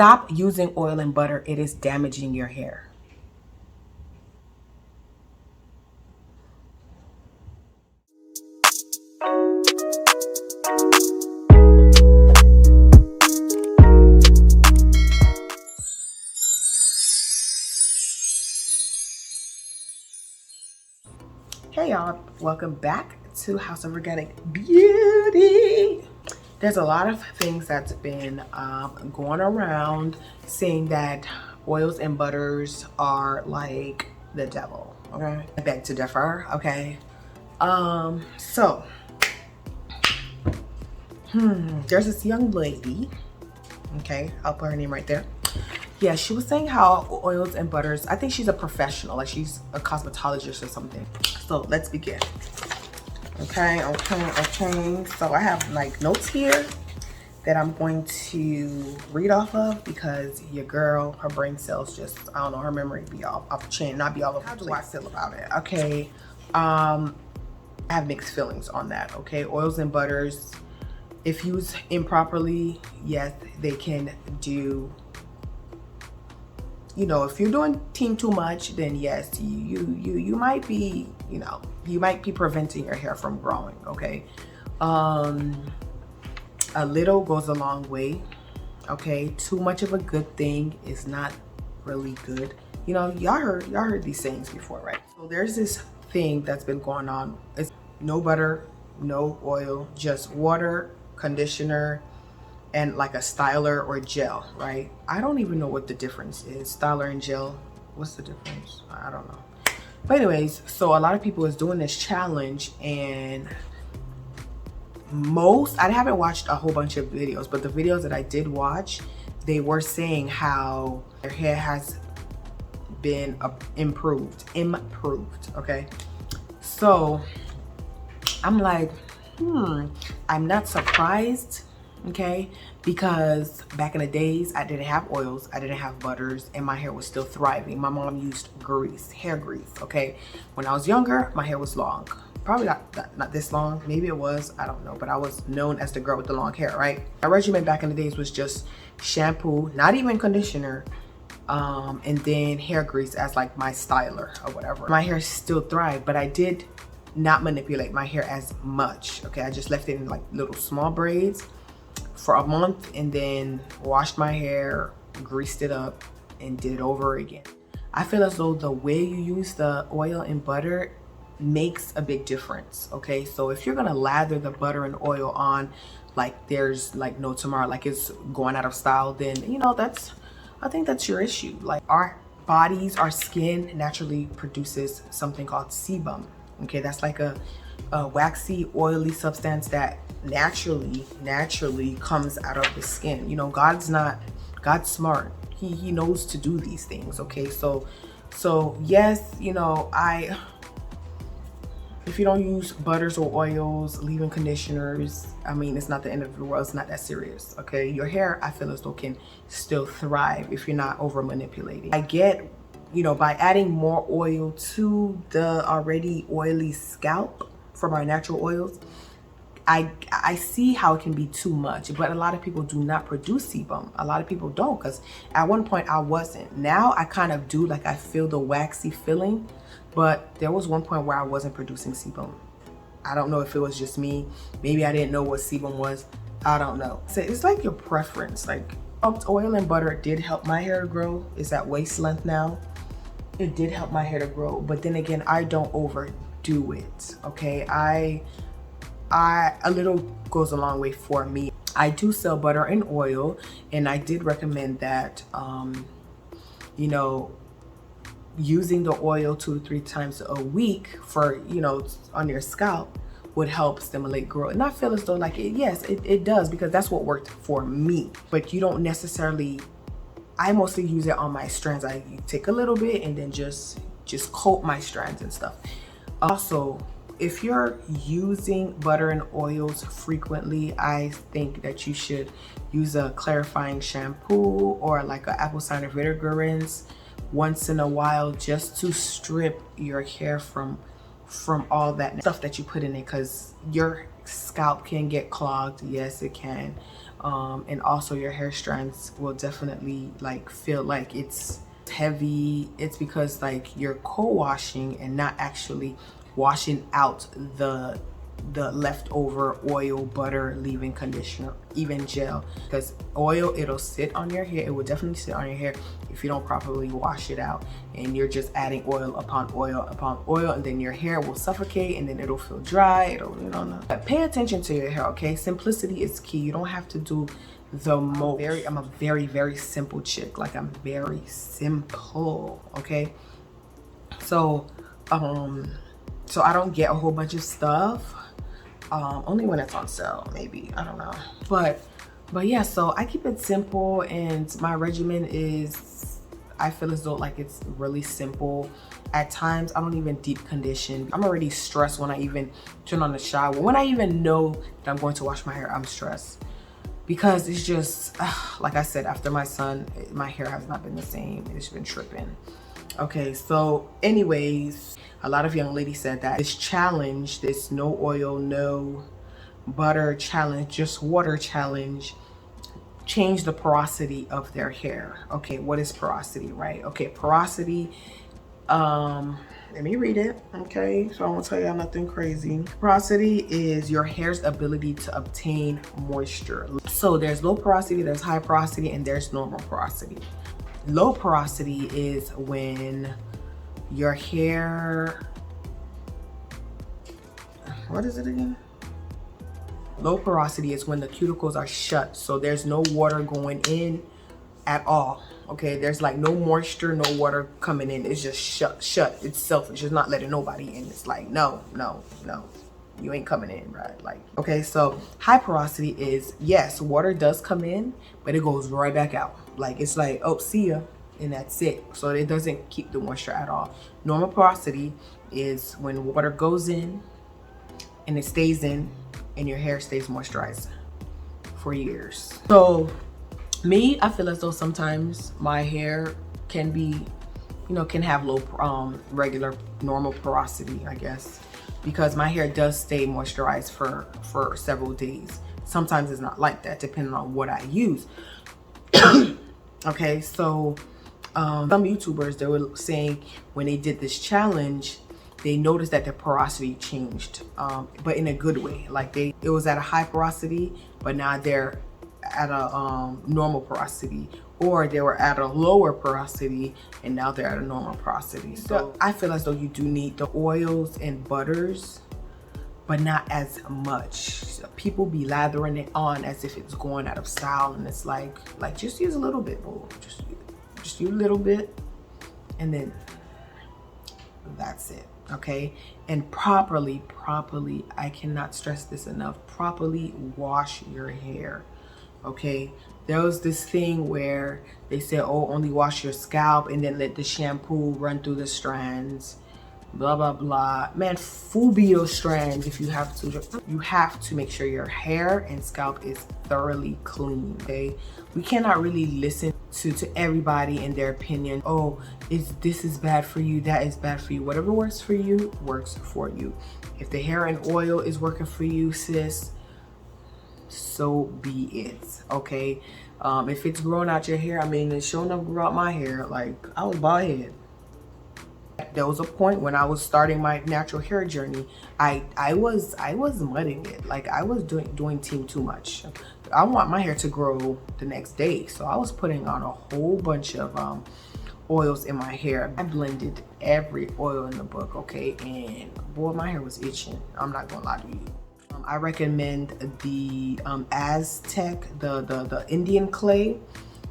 Stop using oil and butter. It is damaging your hair. Hey y'all, welcome back to House of Organic Beauty. There's a lot of things that's been going around saying that oils and butters are like the devil, okay? I beg to differ, okay? There's this young lady, okay? I'll put her name right there. Yeah, she was saying how oils and butters, I think she's a professional, like she's a cosmetologist or something. So let's begin. Okay. So I have like notes here that I'm going to read off of because your girl, her brain cells just, I don't know, her memory be off the chain, not be all over the place. How do I feel about it? Okay. I have mixed feelings on that, okay? Oils and butters, if used improperly, yes, they can do, you know, if you're doing team too much, then yes, you might be, you know, you might be preventing your hair from growing, okay? A little goes a long way, okay? Too much of a good thing is not really good. You know, y'all heard these sayings before, right? So there's this thing that's been going on. It's no butter, no oil, just water, conditioner, and like a styler or gel, right? I don't even know what the difference is. Styler and gel, what's the difference? I don't know. But anyways, so a lot of people is doing this challenge, and I haven't watched a whole bunch of videos, but the videos that I did watch, they were saying how their hair has been improved, okay? So I'm like, I'm not surprised, okay? Because back in the days, I didn't have oils, I didn't have butters, and my hair was still thriving. My mom used hair grease, okay? When I was younger, my hair was long. Probably not this long, maybe it was, I don't know, but I was known as the girl with the long hair, right? My regimen back in the days was just shampoo, not even conditioner, and then hair grease as like my styler or whatever. My hair still thrived, but I did not manipulate my hair as much, okay? I just left it in like little small braids for a month and then washed my hair, greased it up, and did it over again. I feel as though the way you use the oil and butter makes a big difference, okay? So if you're gonna lather the butter and oil on like there's like no tomorrow, like it's going out of style, then you know, I think that's your issue. Like our bodies, our skin naturally produces something called sebum, okay? That's like a waxy, oily substance that naturally comes out of the skin. You know, God's smart. He knows to do these things, okay? So yes, you know, if you don't use butters or oils, leave-in conditioners, I mean, it's not the end of the world. It's not that serious, okay? Your hair, I feel as though, can still thrive if you're not over manipulating. I get, you know, by adding more oil to the already oily scalp from our natural oils, I see how it can be too much, but a lot of people do not produce sebum. A lot of people don't, because at one point I wasn't. Now I kind of do, like I feel the waxy feeling, but there was one point where I wasn't producing sebum. I don't know if it was just me. Maybe I didn't know what sebum was. I don't know. So it's like your preference. Like oil and butter did help my hair to grow. It's at waist length now. It did help my hair to grow, but then again, I don't overdo it, okay? A little goes a long way for me. I do sell butter and oil, and I did recommend that, you know, using the oil 2 to 3 times a week for, you know, on your scalp would help stimulate growth. And I feel as though like it does, because that's what worked for me. But you don't necessarily, I mostly use it on my strands. I take a little bit and then just coat my strands and stuff. Also, if you're using butter and oils frequently, I think that you should use a clarifying shampoo or like an apple cider vinegar rinse once in a while, just to strip your hair from all that stuff that you put in it, because your scalp can get clogged. Yes, it can. And also your hair strands will definitely like feel like it's heavy. It's because like you're co-washing and not actually washing out the leftover oil, butter, leave-in conditioner, even gel. Because oil, it'll sit on your hair. It will definitely sit on your hair if you don't properly wash it out, and you're just adding oil upon oil upon oil, and then your hair will suffocate, and then it'll feel dry. It'll, you know, but pay attention to your hair, okay? Simplicity is key. You don't have to do the most. I'm a very, very simple chick. Like, I'm very simple, okay? So so I don't get a whole bunch of stuff, only when it's on sale, maybe, I don't know. But yeah, so I keep it simple, and my regimen is, I feel as though like it's really simple. At times I don't even deep condition. I'm already stressed when I even turn on the shower. When I even know that I'm going to wash my hair, I'm stressed, because it's just like I said, after my son, my hair has not been the same. It's been tripping. Okay, so anyways, a lot of young ladies said that this challenge, this no oil, no butter challenge, just water challenge, changed the porosity of their hair. Okay, what is porosity, right? Okay, porosity, let me read it, okay? So I won't tell y'all nothing crazy. Porosity is your hair's ability to obtain moisture. So there's low porosity, there's high porosity, and there's normal porosity. Low porosity is when your hair, what is it again? Low porosity is when the cuticles are shut, so there's no water going in at all. Okay, there's like no moisture, no water coming in. It's just shut itself. It's just not letting nobody in. It's like, no, you ain't coming in, right? Like, okay, so high porosity is, yes, water does come in, but it goes right back out. Like, it's like, oh, see ya, and that's it. So it doesn't keep the moisture at all. Normal porosity is when water goes in and it stays in, and your hair stays moisturized for years. So me, I feel as though sometimes my hair can be, you know, can have low regular normal porosity, I guess, because my hair does stay moisturized for several days. Sometimes it's not like that, depending on what I use. Okay, so some YouTubers, they were saying when they did this challenge, they noticed that their porosity changed, but in a good way. Like, it was at a high porosity, but now they're at a normal porosity, or they were at a lower porosity and now they're at a normal porosity. So I feel as though you do need the oils and butters, but not as much. People be lathering it on as if it's going out of style, and it's like just use a little bit, boo. Just use a little bit, and then that's it. Okay, and properly, I cannot stress this enough, properly wash your hair. Okay, there was this thing where they said, oh, only wash your scalp and then let the shampoo run through the strands, blah blah blah. Man, fubio strands. If you have to make sure your hair and scalp is thoroughly clean. Okay, we cannot really listen to everybody and their opinion. Oh, this is bad for you, that is bad for you. Whatever works for you works for you. If the hair and oil is working for you, sis, so be it. Okay, if it's growing out your hair, I mean, it sure enough grew out my hair. Like, I was bald head. There was a point when I was starting my natural hair journey, I was mudding it. Like, I was doing team too much. I want my hair to grow the next day, so I was putting on a whole bunch of oils in my hair. I blended every oil in the book, okay, and boy, my hair was itching. I'm not gonna lie to you. I recommend the Aztec, the Indian clay.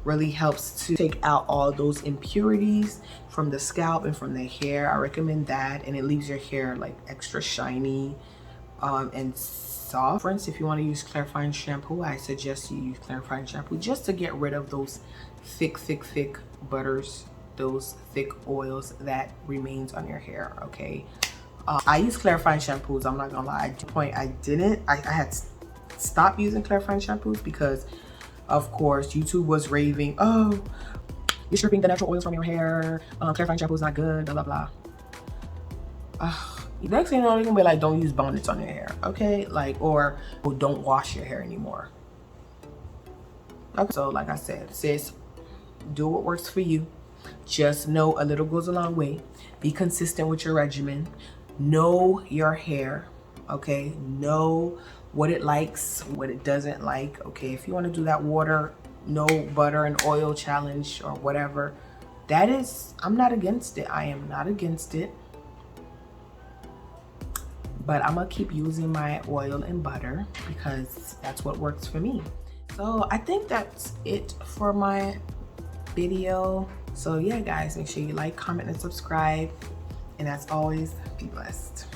Really helps to take out all those impurities from the scalp and from the hair. I recommend that, and it leaves your hair like extra shiny and soft. Friends, if you want to use clarifying shampoo, I suggest you use clarifying shampoo just to get rid of those thick butters, those thick oils that remains on your hair. Okay, I use clarifying shampoos. I'm not gonna lie, at the point I had stopped using clarifying shampoos because, of course, YouTube was raving, oh, you're stripping the natural oils from your hair, clarifying shampoo is not good, blah blah blah. Next thing you know, they're gonna be like, don't use bonnets on your hair, okay? Like, or don't wash your hair anymore. Okay, so like I said, sis, do what works for you. Just know a little goes a long way. Be consistent with your regimen. Know your hair, okay? Know what it likes, what it doesn't like, okay? If you want to do that water, no butter and oil challenge or whatever, that is, I'm not against it. I am not against it. But I'm gonna keep using my oil and butter because that's what works for me. So I think that's it for my video. So yeah, guys, make sure you like, comment, and subscribe. And as always, be blessed.